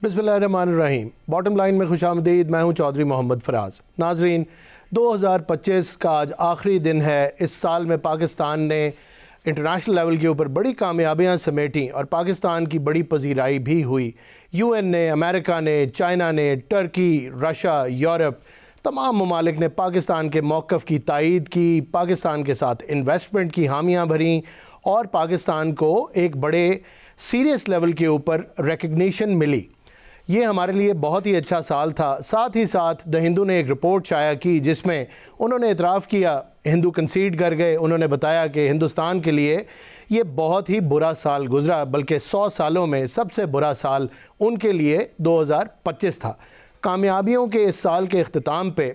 बिस्मिल्लाहिर्रहमानिर्रहीम। Bottom line में खुशामदीद। मैं हूं चौधरी मोहम्मद फराज। नाजरीन, 2025 का आज आखिरी दिन है। इस साल में पाकिस्तान ने इंटरनेशनल लेवल के ऊपर बड़ी कामयाबियां समेटी और पाकिस्तान की बड़ी पजीराई भी हुई। UN ने, अमेरिका ने, चाइना ने, टर्की, रशिया, यूरोप, तमाम ममालिक ने पाकिस्तान के मौक़िफ़ की तायीद की, पाकिस्तान के साथ इन्वेस्टमेंट की हामियाँ भरी और पाकिस्तान को एक बड़े सीरियस लेवल के ऊपर रिकग्निशन मिली। ये हमारे लिए बहुत ही अच्छा साल था। साथ ही साथ द हिंदू ने एक रिपोर्ट शाया की जिसमें उन्होंने इतराफ़ किया, हिंदू कंसीड कर गए। उन्होंने बताया कि हिंदुस्तान के लिए ये बहुत ही बुरा साल गुज़रा, बल्कि 100 सालों में सबसे बुरा साल उनके लिए 2025 था। कामयाबियों के इस साल के अख्तिताम पे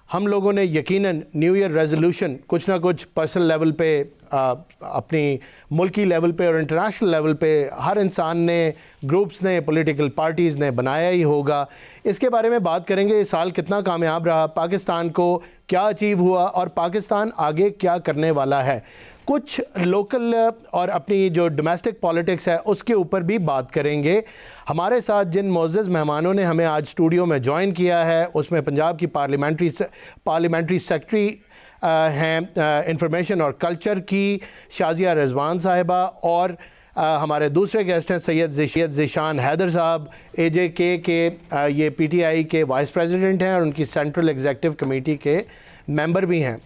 हम लोगों ने यकीनन न्यू ईयर रेजोल्यूशन कुछ ना कुछ पर्सनल लेवल पे, अपनी मुल्की लेवल पे और इंटरनेशनल लेवल पे हर इंसान ने, ग्रुप्स ने, पॉलिटिकल पार्टीज़ ने बनाया ही होगा। इसके बारे में बात करेंगे, इस साल कितना कामयाब रहा, पाकिस्तान को क्या अचीव हुआ और पाकिस्तान आगे क्या करने वाला है। कुछ लोकल और अपनी जो डोमेस्टिक पॉलिटिक्स है उसके ऊपर भी बात करेंगे। हमारे साथ जिन मोअज़्ज़ज़ मेहमानों ने हमें आज स्टूडियो में ज्वाइन किया है उसमें पंजाब की पार्लियामेंट्री सेक्रेटरी हैं इंफॉर्मेशन और कल्चर की शाज़िया रिजवान साहिबा, और हमारे दूसरे गेस्ट हैं सैयद ज़ीशान हैदर साहब, AJK के ये PTI के वाइस प्रेसिडेंट हैं और उनकी सेंट्रल एग्जीक्यूटिव कमेटी के मेंबर भी हैं।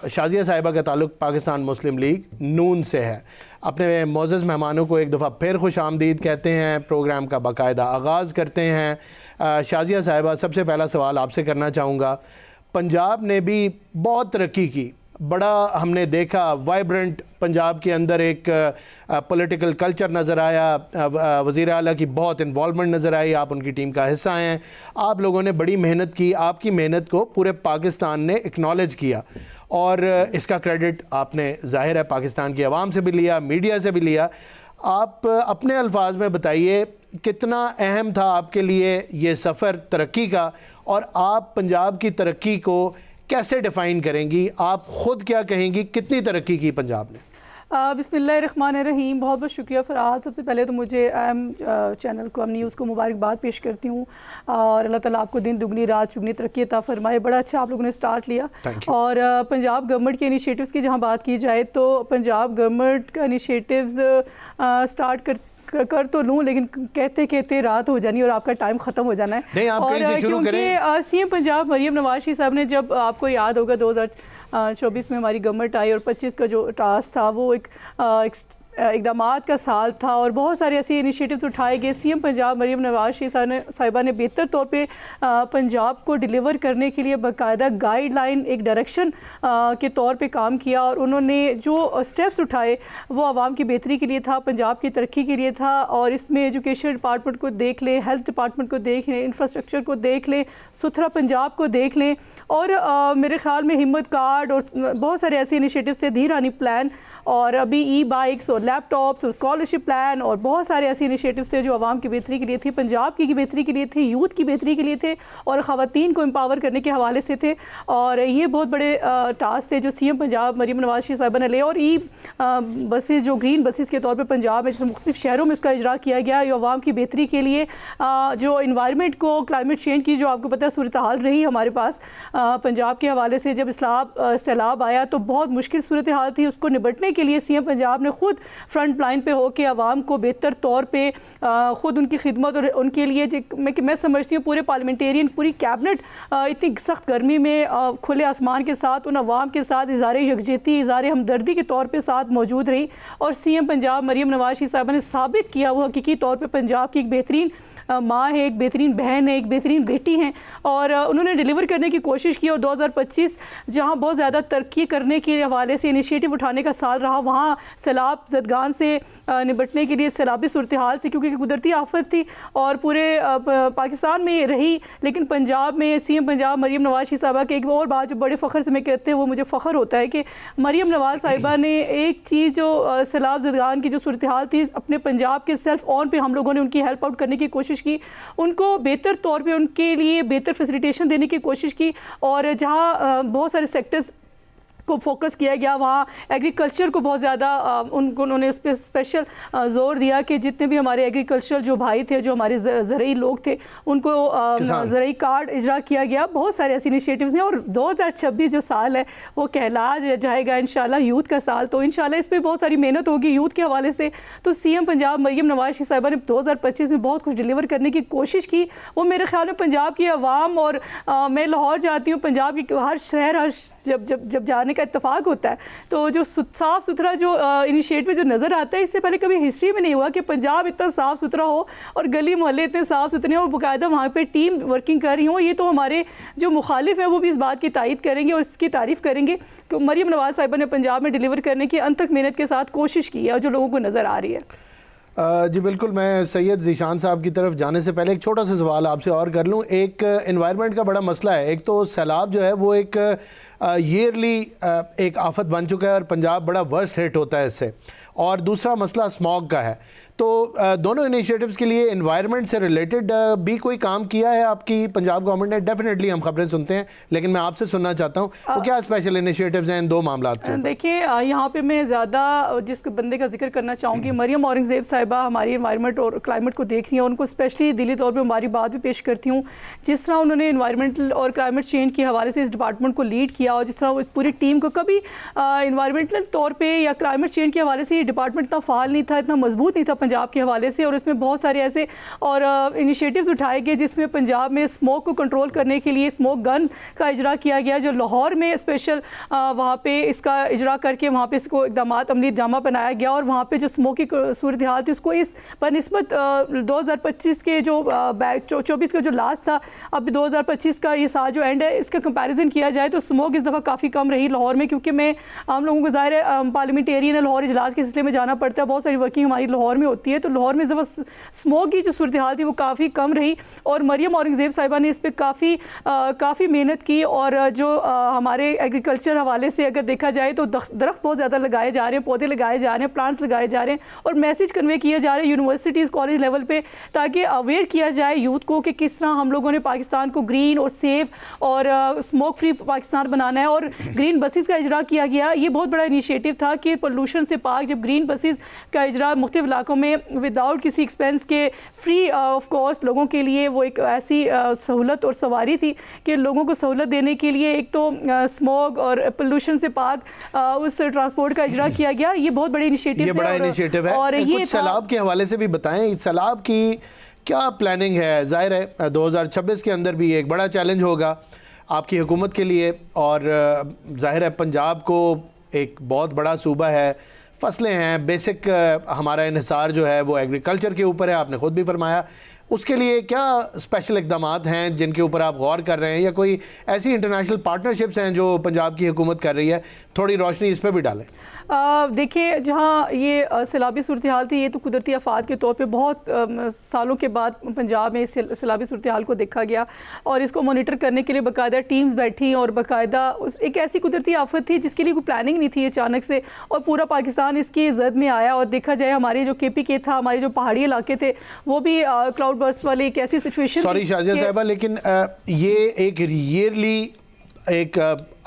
शाज़िया साहिबा का ताल्लुक़ पाकिस्तान मुस्लिम लीग नून से है। अपने मोअज़्ज़ज़ मेहमानों को एक दफ़ा फिर खुश आमदीद कहते हैं, प्रोग्राम का बाकायदा आगाज़ करते हैं। शाज़िया साहिबा, सबसे पहला सवाल आपसे करना चाहूँगा। पंजाब ने भी बहुत तरक्की की, बड़ा हमने देखा वाइब्रेंट पंजाब के अंदर एक पॉलिटिकल कल्चर नज़र आया, वज़ीर आला की बहुत इन्वॉल्वमेंट नज़र आई, आप उनकी टीम का हिस्सा हैं, आप लोगों ने बड़ी मेहनत की, आपकी मेहनत को पूरे पाकिस्तान ने एक्नॉलेज किया और इसका क्रेडिट आपने ज़ाहिर है पाकिस्तान की आवाम से भी लिया, मीडिया से भी लिया। आप अपने अल्फाज में बताइए कितना अहम था आपके लिए ये सफ़र तरक्की का, और आप पंजाब की तरक्की को कैसे डिफ़ाइन करेंगी, आप ख़ुद क्या कहेंगी, कितनी तरक्की की पंजाब ने? बिस्मिल्लाहिर्रहमानिर्रहीम। बहुत बहुत शुक्रिया फ़राज। सबसे पहले तो मुझे चैनल को, न्यूज़ को मुबारकबाद पेश करती हूँ और अल्लाह ताला आपको दिन दुगनी रात चुगनी तरक्की अता फरमाए। बड़ा अच्छा आप लोगों ने स्टार्ट लिया। और पंजाब गवर्नमेंट के इनिशिएटिव्स की जहाँ बात की जाए तो पंजाब गवर्नमेंट का इनिशिएटिव्स स्टार्ट कर तो लूँ, लेकिन कहते कहते रात हो जानी और आपका टाइम ख़त्म हो जाना है। और क्योंकि CM पंजाब मरियम नवाज़ साहब ने, जब आपको याद होगा 2024 में हमारी गवर्नमेंट आई और 25 का जो टास्क था वो एक इक़दामात का साल था और बहुत सारे ऐसे इनिशिएटिव्स उठाए गए। CM पंजाब मरियम नवाज़ साहिबा ने बेहतर तौर पे पंजाब को डिलीवर करने के लिए बाकायदा गाइडलाइन, एक डायरेक्शन के तौर पे काम किया और उन्होंने जो स्टेप्स उठाए वो आवाम की बेहतरी के लिए था, पंजाब की तरक्की के लिए था। और इसमें एजुकेशन डिपार्टमेंट को देख लें, हेल्थ डिपार्टमेंट को देख लें, इंफ्रास्ट्रक्चर को देख लें, सुथरा पंजाब को देख लें, और मेरे ख़्याल में हिम्मत कार्ड और बहुत सारे ऐसे इनिशिएटिव्स थे, धीरानी प्लान, और अभी ई-बाइक्स और लैपटॉप्स और स्कॉलरशिप प्लान और बहुत सारे ऐसे इनिशिएटिव्स थे जो आवाम की बेहतरी के लिए थे, पंजाब की बेहतरी के लिए थे, यूथ की बेहतरी के लिए थे और ख़वातीन को एम्पावर करने के हवाले से थे। और ये बहुत बड़े टास्क थे जो CM पंजाब मरियम नवाज़ साहिबा ने ले। और बसेस जो ग्रीन बसेस के तौर पर पंजाब में जैसे मुख्तलिफ शहरों में इसका इजरा किया गया, ये आवाम की बेहतरी के लिए, जो इन्वायरमेंट को, क्लाइमेट चेंज की जो आपको पता है सूरत हाल रही हमारे पास पंजाब के हवाले से, जब सैलाब आया तो बहुत मुश्किल सूरत हाल थी, उसको निपटने के लिए CM पंजाब ने खुद फ्रंट लाइन पे होकर आवाम को बेहतर तौर पे ख़ुद उनकी खिदमत और उनके लिए मैं समझती हूँ पूरे पार्लियामेंटेरियन, पूरी कैबिनेट इतनी सख्त गर्मी में खुले आसमान के साथ उन आवाम के साथ इज़ारे यकजहती, इज़ारे हमदर्दी के तौर पे साथ मौजूद रही। और CM पंजाब मरियम नवाज़ साहिबा ने साबित किया वो हकीकी तौर पर पंजाब की एक बेहतरीन माँ है, एक बेहतरीन बहन है, एक बेहतरीन बेटी हैं और उन्होंने डिलीवर करने की कोशिश की। और 2025 जहाँ बहुत ज़्यादा तरक्की करने के हवाले से इनिशिएटिव उठाने का साल रहा, वहाँ सैलाब ज़दगान से निपटने के लिए, सैलाबी सूरत हाल से, क्योंकि कुदरती आफत थी और पूरे पाकिस्तान में रही, लेकिन पंजाब में CM पंजाब मरियम नवाज़ साहिबा के एक और बात जो बड़े फ़ख्र से मैं कहते हैं वो मुझे फ़ख्र होता है कि मरियम नवाज़ साहिबा ने एक चीज़ जो सैलाब ज़दगान की जो सूरत हाल थी, अपने पंजाब के सेल्फ ऑन पे हम लोगों ने उनकी हेल्प आउट करने की कोशिश की, उनको बेहतर तौर पे उनके लिए बेहतर फैसिलिटेशन देने की कोशिश की। और जहाँ बहुत सारे सेक्टर्स को फोकस किया गया। वहाँ एग्रीकल्चर को बहुत ज़्यादा उन्होंने उस पर स्पेशल ज़ोर दिया कि जितने भी हमारे एग्रीकल्चर जो भाई थे, जो हमारे ज़रूरी लोग थे, उनको ज़रूरी कार्ड इजरा किया गया। बहुत सारे ऐसे इनिशिएटिव्स हैं और 2026 जो साल है वो कहला जाएगा इंशाल्लाह यूथ का साल। तो इंशाल्लाह इस पर बहुत सारी मेहनत होगी यूथ के हवाले से। तो सीएम पंजाब मरियम नवाज साहिबा ने 2025 में बहुत कुछ डिलीवर करने की कोशिश की। वो मेरे ख्याल में पंजाब की आवाम और मैं लाहौर जाती हूँ, पंजाब की हर शहर हर जब जाने का इत्तेफाक होता है तो जो साफ़ सुथरा जो इनिशिएटिव जो नज़र आता है, इससे पहले कभी हिस्ट्री में नहीं हुआ कि पंजाब इतना साफ़ सुथरा हो और गली मोहल्ले इतने साफ़ सुथरे हो और बाकायदा वहाँ पे टीम वर्किंग कर रही हो। ये तो हमारे जो मुखालिफ हैं वो भी इस बात की तायद करेंगे और इसकी तारीफ़ करेंगे कि मरियम नवाज साहिबा ने पंजाब में डिलीवर करने की अनथक मेहनत के साथ कोशिश की है और जो लोगों को नज़र आ रही है। जी बिल्कुल। मैं सैयद ज़ीशान साहब की तरफ जाने से पहले एक छोटा सा सवाल आपसे और कर लूँ। एक एनवायरनमेंट का बड़ा मसला है। एक तो सैलाब जो है वो एक ईयरली एक आफत बन चुका है और पंजाब बड़ा वर्स्ट हिट होता है इससे, और दूसरा मसला स्मॉग का है। तो दोनों इनिशिएटिव्स के लिए एनवायरनमेंट से रिलेटेड भी कोई काम किया है आपकी पंजाब गवर्नमेंट ने? डेफिनेटली हम खबरें सुनते हैं, लेकिन मैं आपसे सुनना चाहता हूँ वो क्या स्पेशल इनिशिएटिव्स हैं इन दो मामलों के? देखिए यहाँ पे मैं ज़्यादा जिस बंदे का जिक्र करना चाहूँगी, मरियम औरंगज़ेब साहिबा हमारी एनवायरनमेंट और क्लाइमेट को देख रही हैं। उनको स्पेशली दिली तौर पर हमारी बात भी पेश करती हूँ। जिस तरह उन्होंने एनवायरनमेंटल और क्लाइमेट चेंज के हवाले से इस डिपार्टमेंट को लीड किया और जिस तरह इस पूरी टीम को कभी एनवायरनमेंटल तौर पर या क्लाइमेट चेंज के हवाले से ये डिपार्टमेंट इतना फ़ाल नहीं था, इतना मजबूत नहीं था पंजाब के हवाले से। और इसमें बहुत सारे ऐसे और इनिशिएटिव्स उठाए गए जिसमें पंजाब में स्मोक को कंट्रोल करने के लिए स्मोक गन का इजरा किया गया, जो लाहौर में स्पेशल वहाँ पे इसका इजरा करके वहाँ पे इसको इक़दामात अमली जामा बनाया गया और वहाँ पे जो स्मोक की सूरत हाल थी उसको इस बनस्बत 2025 के जो 24 का जो लास्ट था, अब 2025 का ये साल जो एंड है, इसका कंपैरिजन किया जाए तो स्मोक इस दफ़ा काफ़ी कम रही लाहौर में। क्योंकि मैं हम लोगों को ज़ाहिर है पार्लियामेंटेरियन है, लाहौर इजलास के सिलसिले में जाना पड़ता है, बहुत सारी वर्किंग हमारी लाहौर में होती है, तो लाहौर में इस दफ़ा स्मोक की जो सूरत हाल थी वो काफ़ी कम रही। और मरियम औरंगज़ेब साहिबा ने इस पर काफ़ी मेहनत की और जो हमारे एग्रीकल्चर हवाले से अगर देखा जाए तो दरख्त बहुत ज़्यादा लगाए जा रहे हैं, पौधे लगाए जा रहे हैं, प्लांट्स लगाए जा रहे हैं और मैसेज कन्वे किए जा रहे हैं यूनिवर्सिटीज़ कॉलेज लेवल पे, ताकि अवेयर किया जाए यूथ को कि किस तरह हम लोगों ने पाकिस्तान को ग्रीन और सेफ और स्मोक फ्री पाकिस्तान बनाना है। और ग्रीन बसेस का इजरा किया गया, ये बहुत बड़ा इनिशिएटिव था कि पोल्यूशन से पाक जब ग्रीन बसेस का इजरा मुख्तलिफ इलाकों में विदाउट किसी एक्सपेंस के फ्री ऑफ कॉस्ट लोगों के लिए वो एक ऐसी सहूलत और सवारी थी कि लोगों को सहूलत देने के लिए एक तो स्मोक और पोल्यूशन से पाक उस ट्रांसपोर्ट का इजरा किया गया। ये बहुत बड़े इनिशिएटिव है और ये सैलाब के हवाले से भी बताएं, सैलाब की क्या प्लानिंग है? जाहिर है 2026 के अंदर भी एक बड़ा चैलेंज होगा आपकी हुकूमत के लिए और जाहिर है पंजाब को एक बहुत बड़ा सूबा है, फसलें हैं, बेसिक हमारा इन्हिसार जो है वो एग्रीकल्चर के ऊपर है, आपने ख़ुद भी फरमाया। उसके लिए क्या स्पेशल इक़दामात हैं जिनके ऊपर आप गौर कर रहे हैं, या कोई ऐसी इंटरनेशनल पार्टनरशिप्स हैं जो पंजाब की हुकूमत कर रही है? थोड़ी रोशनी इस पर भी डालें। देखिए जहाँ ये सैलाबी सूरत हाल थी, ये तो कुदरती आफात के तौर पे बहुत सालों के बाद पंजाब में सैलाबी सूरत हाल को देखा गया और इसको मॉनिटर करने के लिए बाकायदा टीम्स बैठी और बाकायदा एक ऐसी कुदरती आफत थी जिसके लिए कोई प्लानिंग नहीं थी अचानक से, और पूरा पाकिस्तान इसकी जद में आया। और देखा जाए हमारे जो KPK था, हमारे जो पहाड़ी इलाके थे, वो भी क्लाउड बर्स्ट वाली एक ऐसी सिचुएशन। सॉरी शाजिया साहिबा, लेकिन ये एक ईयरली एक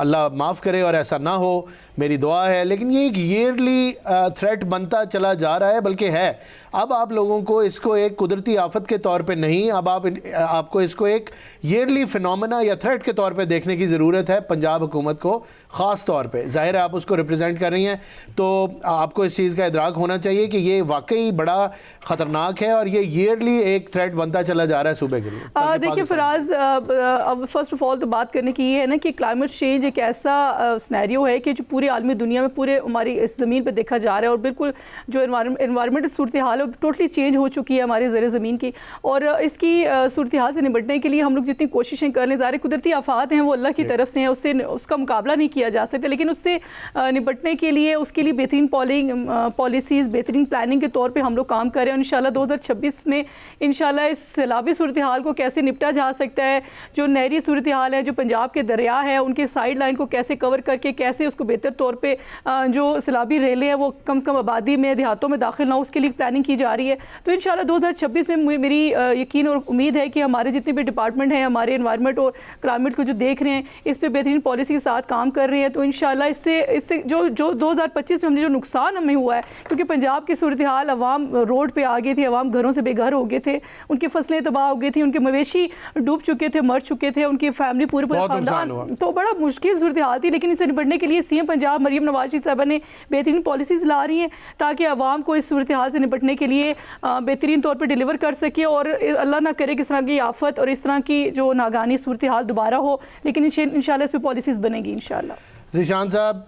अल्लाह माफ़ करे और ऐसा ना हो, मेरी दुआ है, लेकिन ये एक ईयरली थ्रेट बनता चला जा रहा है, बल्कि है। अब आप लोगों को इसको एक कुदरती आफत के तौर पे नहीं, अब आपको इसको एक ईयरली फिनोमेना या थ्रेट के तौर पे देखने की ज़रूरत है पंजाब हुकूमत को ख़ास तौर पे। ज़ाहिर है आप उसको रिप्रेजेंट कर रही हैं, तो आपको इस चीज़ का इदराक होना चाहिए कि ये वाकई बड़ा ख़तरनाक है और ये ईयरली एक थ्रेट बनता चला जा रहा है सूबे के लिए। देखिए फराज, अब फर्स्ट ऑफ ऑल तो बात करने की ये है ना कि क्लाइमेट चेंज एक ऐसा सिनेरियो है कि जो पूरे आलमी दुनिया में पूरे हमारी इस ज़मीन पर देखा जा रहा है और बिल्कुल जो एनवायरमेंट सूरत हाल है टोटली चेंज हो चुकी है हमारे ज़र ज़मीन की। और इसकी सूरत हाल से निपटने के लिए हम लोग जितनी कोशिशें कर लें, ज़ाहिर कुदरती आफात हैं वो अल्लाह की तरफ से हैं, उससे उसका मुकाबला नहीं किया जा सकता, लेकिन उससे निपटने के लिए उसके लिए बेहतरीन पॉलिसीज़, बेहतरीन प्लानिंग के तौर पर हम लोग काम कर रहे हैं। और इंशाल्लाह 2026 में इंशाल्लाह इस सैलाबी सूरत हाल को कैसे निपटा जा सकता है, जो नहरी सूरत हाल है, जो पंजाब के दरिया है उनके साइड लाइन को कैसे कवर करके कैसे उसको बेहतर तौर पे जो सैलाबी रेलें हैं वो कम से कम आबादी में देहातों में दाखिल ना हो, उसके लिए प्लानिंग की जा रही है। तो इंशाल्लाह 2026 में मेरी यकीन और उम्मीद है कि हमारे जितने भी डिपार्टमेंट हैं हमारे एनवायरनमेंट और क्लाइमेट को जो देख रहे हैं इस पर बेहतरीन पॉलिसी के साथ काम कर कर रहे हैं, तो इंशाल्लाह इससे जो 2025 में हमने जो नुकसान हमें हुआ है, क्योंकि पंजाब की सूरत हाल, अवाम रोड पे आ गई थी, अवाम घरों से बेघर हो गए थे, उनकी फसलें तबाह हो गई थी, उनके मवेशी डूब चुके थे, मर चुके थे, उनकी फैमिली पूरे खानदान, तो बड़ा मुश्किल सूरत हाल थी। लेकिन इससे निपटने के लिए सीएम पंजाब मरीम नवाज शरीफ साहबा ने बेहतरीन पॉलिसीज़ ला रही हैं ताकि अवाम को इस सूरत हाल से निपटने के लिए बेहतरीन तौर पर डिलीवर कर सके, और अल्लाह ना करे कि इस तरह की आफत और इस तरह की जो नागानी सूरत हाल दोबारा हो। लेकिन इंशाल्लाह इस पर पॉलिसीज़ बनेगी इंशाल्लाह। ज़ीशान साहब,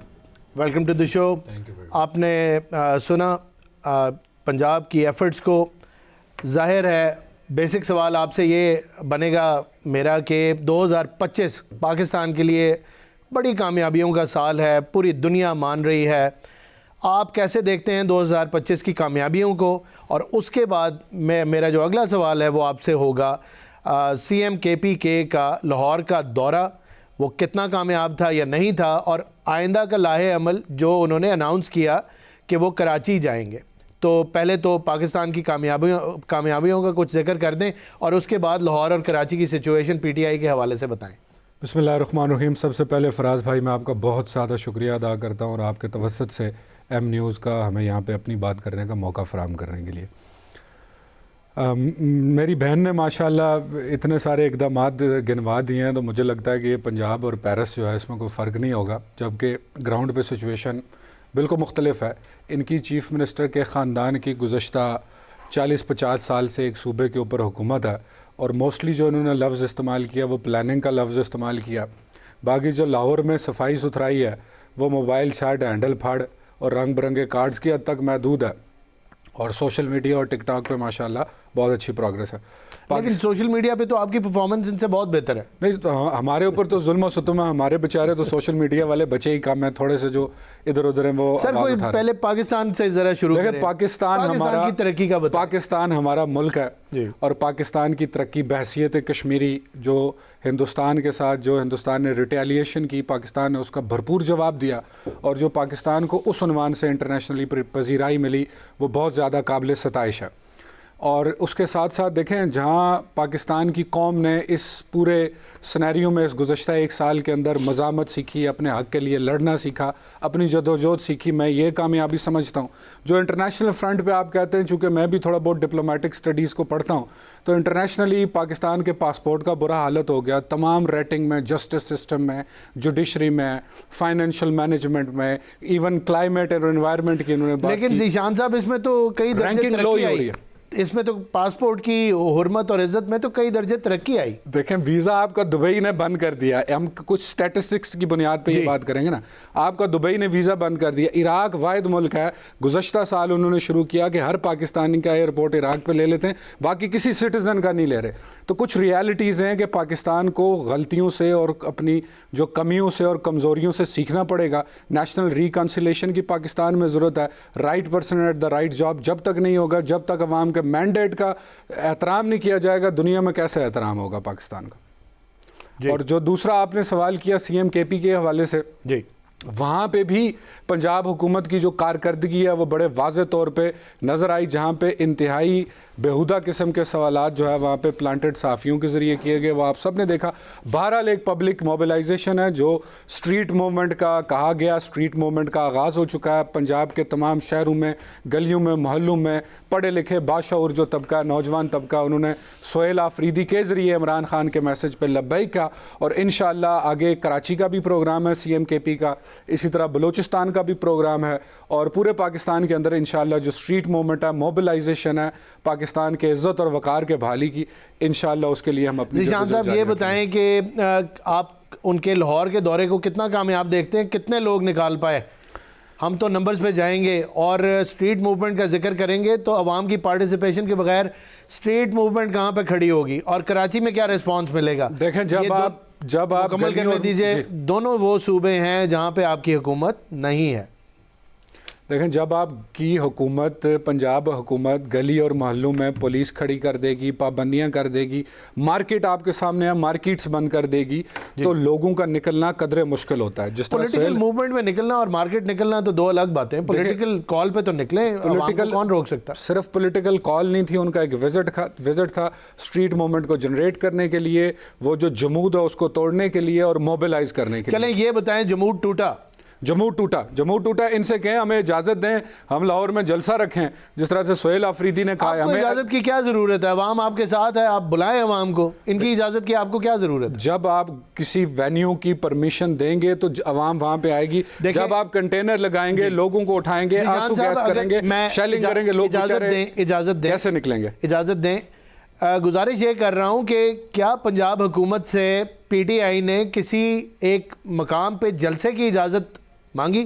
वेलकम टू द शो। आपने सुना पंजाब की एफ़र्ट्स को। ज़ाहिर है बेसिक सवाल आपसे ये बनेगा मेरा कि 2025 पाकिस्तान के लिए बड़ी कामयाबियों का साल है, पूरी दुनिया मान रही है। आप कैसे देखते हैं 2025 की कामयाबियों को? और उसके बाद मेरा जो अगला सवाल है वो आपसे होगा, सीएम केपीके का लाहौर का दौरा वो कितना कामयाब था या नहीं था, और आइंदा का लाहे अमल जो उन्होंने अनाउंस किया कि वो कराची जाएंगे। तो पहले तो पाकिस्तान की कामयाबियों का कुछ जिक्र कर दें और उसके बाद लाहौर और कराची की सिचुएशन पीटीआई के हवाले से बताएं। बिस्मिल्लाहिर्रहमानिर्रहीम। सबसे पहले फराज भाई, मैं आपका बहुत ज़्यादा शुक्रिया अदा करता हूँ और आपके तवस्सुत से एम न्यूज़ का हमें यहाँ पे अपनी बात करने का मौका फ़राहम करने के लिए। मेरी बहन ने माशाल्लाह इतने सारे इक़दामात गिनवा दिए हैं, तो मुझे लगता है कि ये पंजाब और पेरिस जो है इसमें कोई फ़र्क नहीं होगा, जबकि ग्राउंड पे सिचुएशन बिल्कुल मुख्तलिफ है। इनकी चीफ़ मिनिस्टर के ख़ानदान की गुज़श्ता 40-50 साल से एक सूबे के ऊपर हुकूमत है, और मोस्टली जो इन्होंने लफ्ज़ इस्तेमाल किया वो प्लानिंग का लफ्ज़ इस्तेमाल किया। बाकी जो लाहौर में सफाई सुथराई है वो मोबाइल छाट, हैंडल फाड़ और रंग बिरंगे कार्ड्स की हद तक महदूद है, और सोशल मीडिया और टिकटॉक पे माशाल्लाह बहुत अच्छी प्रोग्रेस है। लेकिन सोशल मीडिया पे तो आपकी परफॉर्मेंस इनसे बहुत बेहतर है। नहीं तो हमारे ऊपर तो जुल्म और सितम है, हमारे बेचारे तो सोशल मीडिया वाले बचे ही कम है, थोड़े से जो इधर उधर हैं वो सर कोई पहले पाकिस्तान से जरा शुरू करें। पाकिस्तान हमारा की तरक्की का बताएं। पाकिस्तान हमारा मुल्क है, और पाकिस्तान की तरक्की बहसियत कश्मीरी जो हिंदुस्तान के साथ जो हिंदुस्तान ने रिटेलिएशन की, पाकिस्तान ने उसका भरपूर जवाब दिया, और जो पाकिस्तान को उस उन्वान से इंटरनेशनली पजीराई मिली वो बहुत ज़्यादा काबिल सताइश है। और उसके साथ साथ देखें, जहाँ पाकिस्तान की कौम ने इस पूरे सिनेरियो में इस गुज़श्ता एक साल के अंदर मज़ामत सीखी, अपने हक़ के लिए लड़ना सीखा, अपनी जदोजहद सीखी, मैं ये कामयाबी समझता हूँ। जो इंटरनेशनल फ्रंट पे आप कहते हैं, चूँकि मैं भी थोड़ा बहुत डिप्लोमेटिक स्टडीज़ को पढ़ता हूँ, तो इंटरनेशनली पाकिस्तान के पासपोर्ट का बुरा हालत हो गया तमाम रेटिंग में, जस्टिस सिस्टम में, जुडिशरी में, फाइनेंशियल मैनेजमेंट में, इवन क्लाइमेट और एनवायरनमेंट की इन्होंने बात की। लेकिन ज़ीशान साहब इसमें तो कई रैंकिंग लो ही हो रही है। इसमें तो पासपोर्ट की हुर्मत और इज्जत में तो कई दर्जे तरक्की आई। देखें, वीज़ा आपका दुबई ने बंद कर दिया। हम कुछ स्टैटिस्टिक्स की बुनियाद पे ये बात करेंगे ना, आपका दुबई ने वीज़ा बंद कर दिया। इराक वाहिद मुल्क है, गुज़श्ता साल उन्होंने शुरू किया कि हर पाकिस्तानी का एयरपोर्ट इराक पे ले लेते हैं, बाकी किसी सिटीज़न का नहीं ले रहे। तो कुछ रियलिटीज़ हैं कि पाकिस्तान को गलतियों से और अपनी जो कमियों से और कमज़ोरियों से सीखना पड़ेगा। नेशनल रिकन्सिलेशन की पाकिस्तान में ज़रूरत है। Right person at the right job जब तक नहीं होगा, जब तक अवाम के मैंडेट का एहतराम नहीं किया जाएगा, दुनिया में कैसे एहतराम होगा पाकिस्तान का। और जो दूसरा आपने सवाल किया सीएम केपी के हवाले से, जी वहाँ पे भी पंजाब हुकूमत की जो कारकर्दगी है वो बड़े वाज़े तौर पे नज़र आई, जहाँ पे इंतहाई बेहुदा किस्म के सवालात जो है वहाँ पे प्लांटेड साफ़ियों के ज़रिए किए गए, वो आप सब ने देखा। बहरहाल एक पब्लिक मोबिलाइजेशन है जो स्ट्रीट मूवमेंट का कहा गया, स्ट्रीट मूवमेंट का आगाज़ हो चुका है पंजाब के तमाम शहरों में, गलियों में, मोहल्लों में। पढ़े लिखे बाशऊर जो तबका, नौजवान तबका, उन्होंने सोहेल आफरीदी के ज़रिए इमरान खान के मैसेज पर लब्बैक का, और इंशाअल्लाह आगे कराची का भी प्रोग्राम है सीएम केपी का, इसी तरह बलूचिस्तान का भी प्रोग्राम है, और पूरे पाकिस्तान के अंदर इंशाअल्लाह जो स्ट्रीट मूवमेंट है, मोबिलाइजेशन है पाकिस्तान के इज़्ज़त और वक़ार के बहाली की, इंशाअल्लाह उसके लिए हम अपनी। ज़ीशान साहब ये बताएं कि आप उनके लाहौर के दौरे को कितना कामयाब देखते हैं, कितने लोग निकाल पाए? हम तो नंबर्स पे जाएंगे और स्ट्रीट मूवमेंट का जिक्र करेंगे, तो अवाम की पार्टिसिपेशन के बगैर स्ट्रीट मूवमेंट कहाँ पे खड़ी होगी, और कराची में क्या रिस्पांस मिलेगा? देखें, जब आप मुकम्मल करने दीजिए, दोनों वो सूबे हैं जहाँ पे आपकी हुकूमत नहीं है। देखें, जब आपकी हुकूमत, पंजाब हुकूमत गली और मोहल्लों में पुलिस खड़ी कर देगी, पाबंदियां कर देगी, मार्केट आपके सामने है, मार्केट्स बंद कर देगी, तो लोगों का निकलना कदरे मुश्किल होता है। जिस तरह पॉलिटिकल मूवमेंट में निकलना और मार्केट निकलना तो दो अलग बातें हैं। पॉलिटिकल कॉल पे तो निकले, पॉलिटिकल कौन रोक सकता? सिर्फ पॉलिटिकल कॉल नहीं थी, उनका एक विजिट था स्ट्रीट मूवमेंट को जनरेट करने के लिए, वो जो जमूद है उसको तोड़ने के लिए और मोबिलाइज करने के लिए। चलें ये बताएं, जमूद टूटा, जमूद टूटा, इनसे कहें हमें इजाजत दें, हम लाहौर में जलसा रखें, जिस तरह से सोहेल आफरीदी ने कहा। हमें इजाजत की क्या जरूरत है? अवाम आपके साथ है, आप बुलाएं अवाम को, इनकी इजाजत की आपको क्या जरूरत है? जब आप किसी वेन्यू की परमिशन देंगे तो अवाम वहां पे आएगी। जब आप कंटेनर लगाएंगे, लोगों को उठाएंगे, आंसू गैस करेंगे, शेलिंग करेंगे, लोग इजाजत दें, कैसे निकलेंगे? इजाजत दें। गुजारिश ये कर रहा हूं कि क्या पंजाब हुकूमत से पीटीआई ने किसी एक मकाम पे जलसे की इजाज़त मांगी,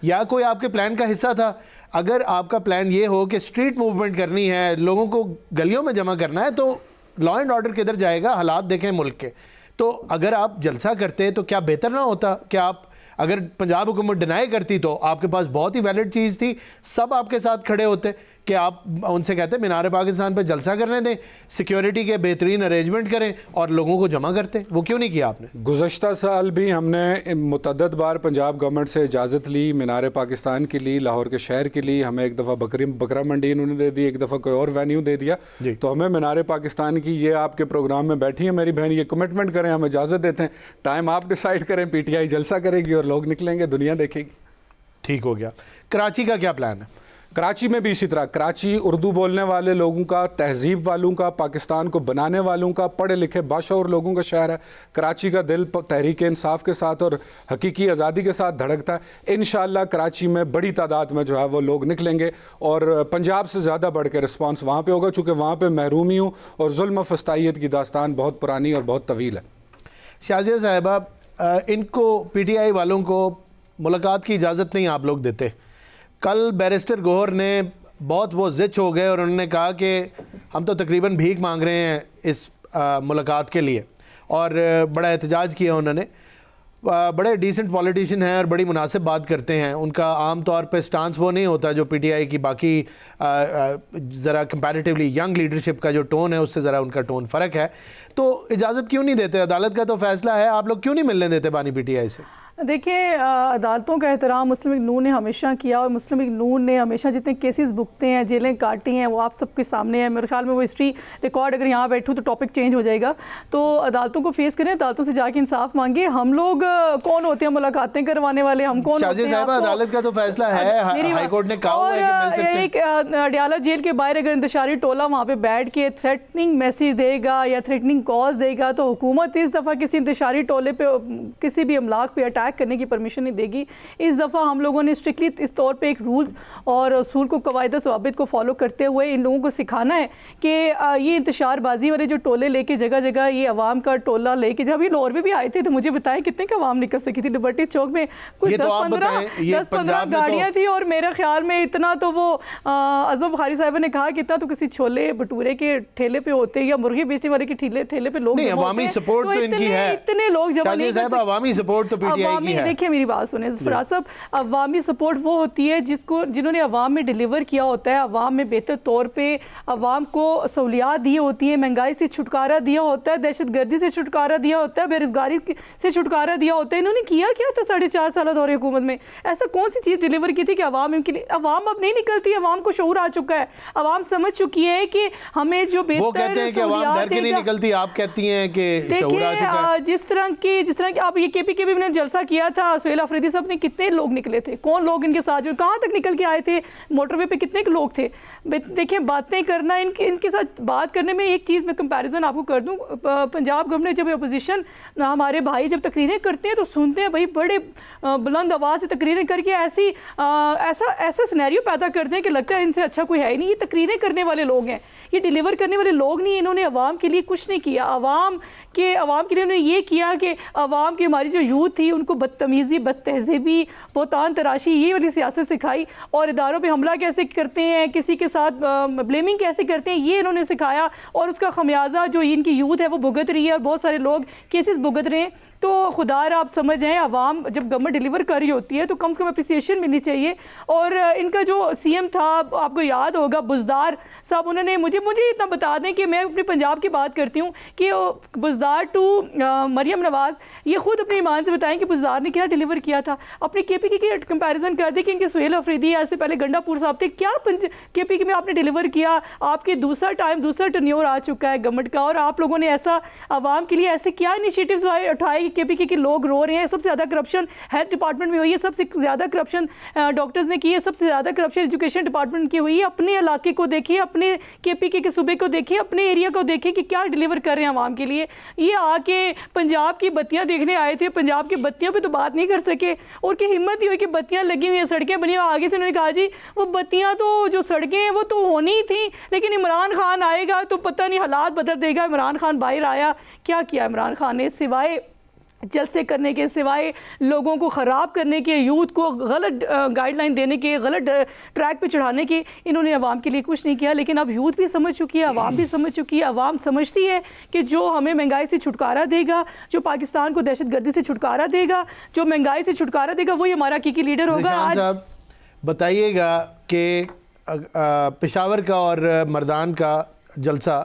या कोई आपके प्लान का हिस्सा था? अगर आपका प्लान ये हो कि स्ट्रीट मूवमेंट करनी है, लोगों को गलियों में जमा करना है, तो लॉ एंड ऑर्डर किधर जाएगा? हालात देखें मुल्क के। तो अगर आप जलसा करते तो क्या बेहतर ना होता कि आप, अगर पंजाब हुकूमत डिनाई करती तो आपके पास बहुत ही वैलिड चीज़ थी, सब आपके साथ खड़े होते कि आप उनसे कहते मीनार पाकिस्तान पर जलसा करने दें, सिक्योरिटी के बेहतरीन अरेंजमेंट करें और लोगों को जमा करते। वो क्यों नहीं किया आपने? गुज़श्ता साल भी हमने मुतअद्दिद बार पंजाब गवर्नमेंट से इजाज़त ली, मीनार पाकिस्तान की ली, लाहौर के शहर की ली। हमें एक दफ़ा बकरा मंडी इन्होंने दे दी, एक दफ़ा कोई और वेन्यू दे दिया। तो हमें मीनार पाकिस्तान की, ये आपके प्रोग्राम में बैठी है मेरी बहन, ये कमिटमेंट करें, हम इजाज़त देते हैं, टाइम आप डिसाइड करें, पीटीआई जलसा करेगी और लोग निकलेंगे, दुनिया देखेगी। ठीक हो गया। कराची का क्या प्लान है? कराची में भी इसी तरह, कराची उर्दू बोलने वाले लोगों का, तहजीब वालों का, पाकिस्तान को बनाने वालों का, पढ़े लिखे बाशऊर लोगों का शहर है। कराची का दिल तहरीक इंसाफ के साथ और हकीकी आज़ादी के साथ धड़कता है। इंशाअल्लाह कराची में बड़ी तादाद में जो है वो लोग निकलेंगे और पंजाब से ज़्यादा बढ़ के रिस्पॉन्स वहाँ पर होगा, चूँकि वहाँ पर महरूमियों और जुल्म फस्तायत की दास्तान बहुत पुरानी और बहुत तवील है। शाजिया साहिबा, इनको पीटीआई वालों को मुलाकात की इजाज़त नहीं आप लोग देते। कल बैरिस्टर गौहर ने बहुत वो ज़िच हो गए और उन्होंने कहा कि हम तो तकरीबन भीख मांग रहे हैं इस मुलाकात के लिए, और बड़ा एहतजाज किया उन्होंने। बड़े डिसेंट पॉलिटिशियन हैं और बड़ी मुनासिब बात करते हैं। उनका आम तौर पे स्टांस वो नहीं होता जो पीटीआई की बाकी ज़रा कंपैरेटिवली यंग लीडरशिप का जो टोन है उससे ज़रा उनका टोन फ़र्क है। तो इजाज़त क्यों नहीं देते? अदालत का तो फ़ैसला है, आप लोग क्यों नहीं मिलने देते बानी पीटीआई से? देखिए, अदालतों का एहतराम मुस्लिम लीग नून ने हमेशा किया और मुस्लिम लीग नून ने हमेशा जितने केसेस भुगते हैं, जेलें काटी हैं, वो आप सबके सामने है। मेरे ख्याल में वो हिस्ट्री रिकॉर्ड, अगर यहाँ बैठूँ तो टॉपिक चेंज हो जाएगा। तो अदालतों को फेस करें, अदालतों से जाके इंसाफ मांगे। हम लोग कौन होते हैं मुलाकातें करवाने वाले? हम कौन होते हैं? अदालत का तो फैसला है, हाई कोर्ट ने कहा है कि मिल सकते हैं। एक अडियाला जेल के बाहर अगर इंतशारी टोला वहाँ पे बैठ के थ्रेटनिंग मैसेज देगा या थ्रेटनिंग कॉल्स देगा, तो हुकूमत इस दफ़ा किसी इंतशारी टोले पे किसी भी अमलाक पे अटैक करने की परमिशन नहीं देगी। इस दफ़ा हम लोगों ने स्ट्रिक्टली इस तौर पे एक रूल्स और असूल को, कवायद सवाबित को फॉलो करते हुए इन लोगों को सिखाना है कि ये इंतशारबाजी वाले जो टोले लेके जगह जगह ये अवाम का टोला लेके, जब ये लाहौर में भी आए थे तो मुझे बताएं कितने का अवाम निकल सकी थी। लिबर्टी चौक में कुछ 10-15 गाड़ियाँ थी और मेरे ख्याल में इतना तो वो अज़म बुखारी साहब ने कहा कि इतना तो किसी छोले भटूरे के ठेले पे होते या मुर्गी बेचने वाले के ठेले पे लोग अवामी सपोर्ट तो इनकी है, इतने लोग जमा नहीं कर सकते। अवामी सपोर्ट तो पीटीआई की है। देखिए मेरी बात सुने फराज साहब, अवामी सपोर्ट वो होती है जिन्होंने अवाम में डिलीवर किया होता है, अवाम में बेहतर तौर पे अवाम को सहूलियात दी होती है, महंगाई से छुटकारा दिया होता है, दहशतगर्दी से छुटकारा दिया होता है, बेरोजगारी से छुटकारा दिया होता है। इन्होंने किया क्या था 4.5 साल दौरे हुकूमत में? ऐसा कौन सी चीज़ डिलीवर की थी कि अवाम इनके लिए? अवाम अब नहीं निकलती, अवाम को शऊर आ चुका है, अवाम समझ चुकी है कि हमें जो बेहतर, वो कहते हैं कि अवाम डर के नहीं निकलती, आप कहती हैं कि शऊर आ चुका है। जिस तरह की आप ये केपी ने जलसा किया था, सोहेल आफरीदी साहब ने, कितने लोग निकले थे? कौन लोग इनके साथ, जो कहाँ तक निकल के आए थे? मोटरवे पे कितने लोग थे? देखिए, बातें करना, इनके साथ बात करने में एक चीज़ मैं कंपैरिजन आपको कर दूं, पंजाब गवर्नमेंट जब अपोजिशन हमारे भाई जब तकरीरें करते हैं तो सुनते हैं भाई बड़े बुलंद आवाज़ से तकरीरें करके ऐसा सिनेरियो पैदा करते हैं कि लगता है इनसे अच्छा कोई है ही नहीं। ये तकरीरें करने वाले लोग हैं, ये डिलीवर करने वाले लोग नहीं। इन्होंने अवाम के लिए कुछ नहीं किया। अवाम के लिए उन्होंने ये किया कि अवाम की हमारी जो यूथ थी उनको उनको बदतमीज़ी, बदतहज़ीबी, बोतान तराशी, ये वाली सियासत सिखाई, और इदारों पे हमला कैसे करते हैं, किसी के साथ ब्लेमिंग कैसे करते हैं, ये इन्होंने सिखाया। और उसका खमियाजा जो इनकी यूथ है वो भुगत रही है, और बहुत सारे लोग केसेस भुगत रहे हैं। तो खुदार आप समझ जाएं, आवाम जब गवर्नमेंट डिलीवर कर रही होती है तो कम से कम अप्रिसिएशन मिलनी चाहिए। और इनका जो सीएम था, आपको याद होगा, बुज़दार साहब, उन्होंने मुझे इतना बता दें कि मैं अपने पंजाब की बात करती हूँ कि बुज़दार टू मरियम नवाज़, ये खुद अपने ईमान से बताएं कि बुज़दार ने क्या डिलीवर किया था। अपने केपीके की कंपैरिजन कर दें कि इनके सुहेल अफरीदी ऐसे पहले गंडापुर साहब थे, क्या केपीके में आपने डिलीवर किया। आपके दूसरा टर्न्योर आ चुका है गवर्नमेंट का, और आप लोगों ने ऐसा आवाम के लिए ऐसे क्या इनिशिएटिव्स उठाए, केपीके के लोग रो रहे हैं। सबसे ज़्यादा करप्शन हेल्थ डिपार्टमेंट में हुई है, सबसे ज़्यादा करप्शन डॉक्टर्स ने की है, सबसे ज़्यादा करप्शन एजुकेशन डिपार्टमेंट की हुई है। अपने इलाके को देखिए, अपने केपीके के सूबे को देखिए, अपने एरिया को देखिए कि क्या डिलीवर कर रहे हैं आवाम के लिए। ये आके पंजाब की बत्तियां देखने आए थे, पंजाब की बत्तियों पे तो बात नहीं कर सके, और की हिम्मत ही हुई कि बत्तियां लगी हुई हैं, सड़कें बनी हुई। आगे से उन्होंने कहा जी वो बत्तियां तो, जो सड़कें हैं वो तो होनी ही थी, लेकिन इमरान खान आएगा तो पता नहीं हालात बदल देगा। इमरान खान बाहर आया, क्या किया इमरान खान ने, सिवाय जलसे करने के, सिवाय लोगों को ख़राब करने के, यूथ को गलत गाइडलाइन देने के, गलत ट्रैक पे चढ़ाने के, इन्होंने आवाम के लिए कुछ नहीं किया। लेकिन अब यूथ भी समझ चुकी है, आवाम भी समझ चुकी है। आवाम समझती है कि जो हमें महंगाई से छुटकारा देगा, जो पाकिस्तान को दहशतगर्दी से छुटकारा देगा, जो महंगाई से छुटकारा देगा, वही हमारा हकीकी लीडर होगा। आज बताइएगा कि पेशावर का और मर्दान का जलसा,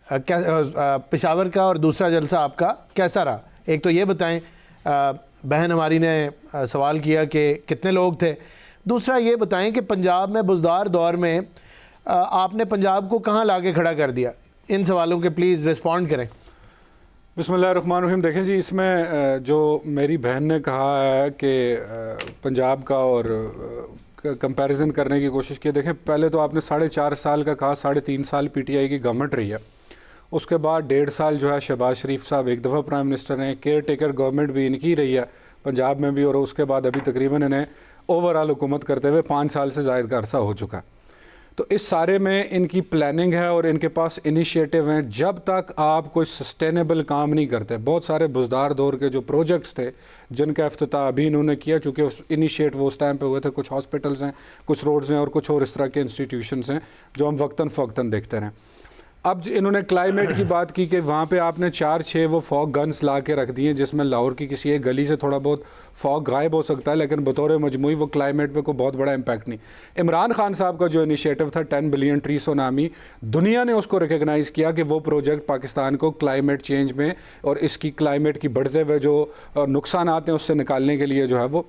पेशावर का और दूसरा जलसा आपका कैसा रहा? एक तो ये बताएं, बहन हमारी ने सवाल किया कि कितने लोग थे। दूसरा ये बताएं कि पंजाब में बुज़दार दौर में आपने पंजाब को कहाँ लाके खड़ा कर दिया? इन सवालों के प्लीज़ रिस्पॉन्ड करें। बिस्मिल्लाहिर्रहमानिर्रहीम। देखें जी, इसमें जो मेरी बहन ने कहा है कि पंजाब का और कंपैरिजन करने की कोशिश की, देखें पहले तो आपने 4.5 साल का कहा, 3.5 साल पीटीआई की गवर्नमेंट रही है। उसके बाद 1.5 साल जो है शहबाज शरीफ साहब एक दफ़ा प्राइम मिनिस्टर हैं, केयर टेकर गवर्नमेंट भी इनकी रही है पंजाब में भी, और उसके बाद अभी तकरीबन इन्हें ओवरऑल हुकूमत करते हुए 5 साल से ज़ायद का अरसा हो चुका है। तो इस सारे में इनकी प्लानिंग है और इनके पास इनिशिएटिव हैं। जब तक आप कोई सस्टेनेबल काम नहीं करते, बहुत सारे बुज़दार दौर के जो प्रोजेक्ट्स थे जिनका इफ्तिताह अभी इन्होंने किया, चूँकि उस इनिशिएट वो उस टाइम पे हुए थे, कुछ हॉस्पिटल्स हैं, कुछ रोड्स हैं और कुछ और इस तरह के इंस्टीट्यूशंस हैं जो हम वक्तन फ़वक्तन देखते रहें। अब इन्होंने क्लाइमेट की बात की कि वहाँ पे आपने 4-6 वो फॉग गन्स ला के रख दिए, जिसमें लाहौर की किसी एक गली से थोड़ा बहुत फॉग गायब हो सकता है, लेकिन बतौर मजमूई वो क्लाइमेट पे कोई बहुत बड़ा इम्पैक्ट नहीं। इमरान खान साहब का जो इनिशिएटिव था 10 बिलियन ट्री सुनामी, दुनिया ने उसको रिकगनाइज़ किया कि वो प्रोजेक्ट पाकिस्तान को क्लाइमेट चेंज में और इसकी क्लाइमेट की बढ़ते हुए जो नुकसान आते हैं उससे निकालने के लिए जो है वो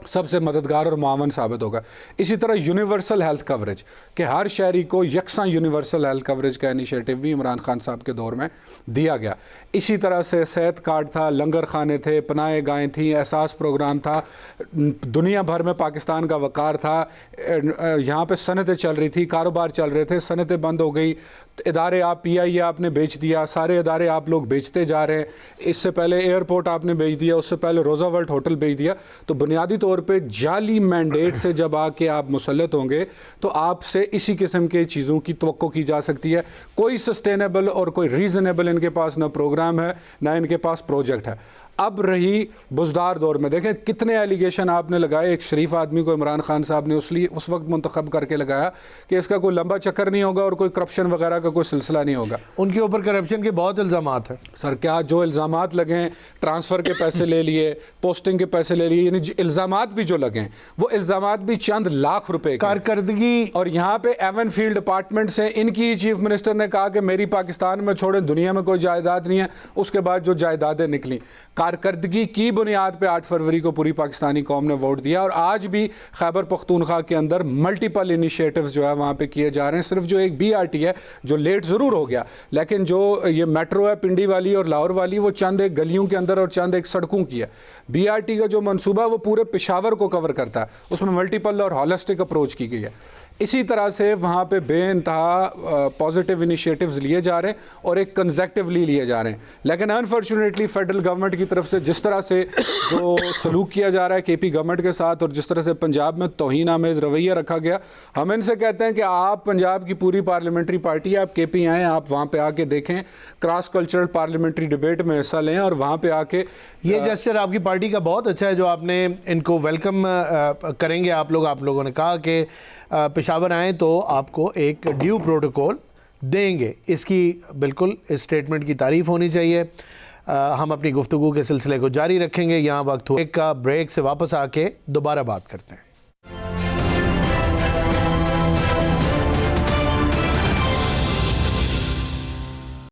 सबसे मददगार और मावन साबित होगा। इसी तरह यूनिवर्सल हेल्थ कवरेज, कि हर शहरी को यकसा यूनिवर्सल हेल्थ कवरेज का इनिशिएटिव भी इमरान खान साहब के दौर में दिया गया। इसी तरह से सेहत कार्ड था, लंगर खाने थे, पनाह गाहें थी, एहसास प्रोग्राम था, दुनिया भर में पाकिस्तान का वक़ार था, यहाँ पे सनतें चल रही थी, कारोबार चल रहे थे, सनतें बंद हो गई, इदारे आप PIA आपने बेच दिया, सारे इदारे आप लोग बेचते जा रहे हैं। इससे पहले एयरपोर्ट आपने बेच दिया, उससे पहले रोज़ावेल्ट होटल बेच दिया। तो बुनियादी तौर पे जाली मैंडेट से जब आके आप मुसल्लत होंगे तो आपसे इसी किस्म के चीज़ों की तवक्को की जा सकती है। कोई सस्टेनेबल और कोई रीज़नेबल इनके पास ना प्रोग्राम है ना इनके पास प्रोजेक्ट है। अब रही बुज़दार दौर में, देखें कितने एलिगेशन आपने लगाए। एक शरीफ आदमी को इमरान खान साहब ने उस वक्त मुंतखब करके लगाया कि इसका कोई लंबा चक्कर नहीं होगा और कोई करप्शन वगैरह का कोई सिलसिला नहीं होगा। उनके ऊपर करप्शन के बहुत इल्ज़ामात हैं सर। क्या जो इल्ज़ामात लगे, ट्रांसफ़र के पैसे ले लिए, पोस्टिंग के पैसे ले लिए, यानी इल्ज़ामात भी जो लगे वो इल्ज़ामात भी चंद लाख रुपए कारकर्दगी। और यहाँ पे एवन फील्ड डिपार्टमेंट से इनकी चीफ मिनिस्टर ने कहा कि मेरी पाकिस्तान में छोड़े, दुनिया में कोई जायदाद नहीं है। उसके बाद जो जायदादें निकली, कारकर्दगी की बुनियाद पे 8 फरवरी को पूरी पाकिस्तानी कौम ने वोट दिया। और आज भी खैबर पख्तूनख्वा के अंदर मल्टीपल इनिशिएटिव्स जो है वहाँ पे किए जा रहे हैं। सिर्फ जो एक BRT है जो लेट ज़रूर हो गया, लेकिन जो ये मेट्रो है पिंडी वाली और लाहौर वाली, वो चंद एक गलियों के अंदर और चंद एक सड़कों की है। BRT का जो मनसूबा वो पूरे पेशावर को कवर करता है, उसमें मल्टीपल और हॉलिस्टिक अप्रोच की गई है। इसी तरह से वहाँ पे बेइंतहा पॉजिटिव इनिशिएटिव्स लिए जा रहे हैं और एक कंसेक्टिवली लिए जा रहे हैं। लेकिन अनफॉर्चुनेटली फेडरल गवर्नमेंट की तरफ से जिस तरह से जो सलूक किया जा रहा है केपी गवर्नमेंट के साथ और जिस तरह से पंजाब में तौहीन आमेज रवैया रखा गया, हम इनसे कहते हैं कि आप पंजाब की पूरी पार्लियामेंट्री पार्टी, आप केपी आएँ, आप वहाँ पे आके देखें, क्रॉस कल्चरल पार्लियामेंट्री डिबेट में हिस्सा लें और वहाँ पे आके ये जेस्चर आपकी पार्टी का बहुत अच्छा है जो आपने इनको वेलकम करेंगे। आप लोगों ने कहा कि पेशावर आएँ तो आपको एक ड्यू प्रोटोकॉल देंगे, इसकी बिल्कुल इस स्टेटमेंट की तारीफ़ होनी चाहिए। हम अपनी गुफ्तगू के सिलसिले को जारी रखेंगे। यहाँ वक्त हो एक का ब्रेक से वापस आके दोबारा बात करते हैं।